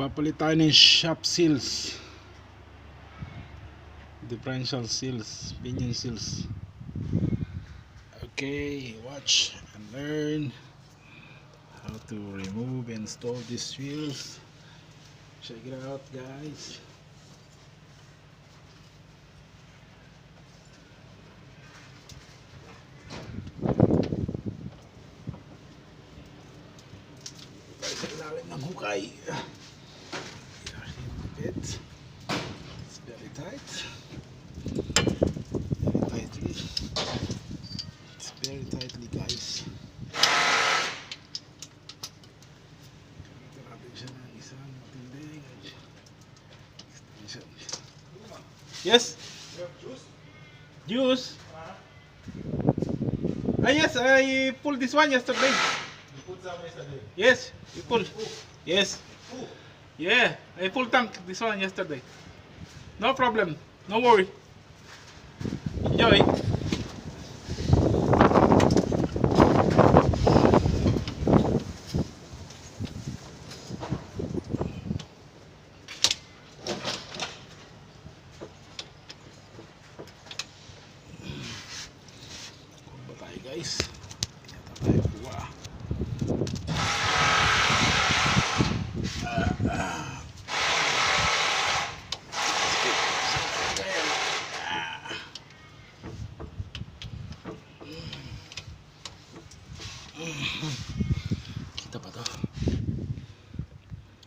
Magpapalit tayo ng shop seals, differential seals, pinion seals. Okay, watch and learn how to remove and install these seals. Check it out, guys. Tayo sa ilalim ng hukay. It's very tight. Very tightly. It's very tightly, guys. Gamitin natin siya ng isang matinding extension. Yes? You have juice? Juice? Yes, I pulled this one yesterday. You put some yesterday. Yes, you pulled. Yes. Ooh. Yeah, I pulled tank this one yesterday. No problem. No worry. Enjoy. Guys.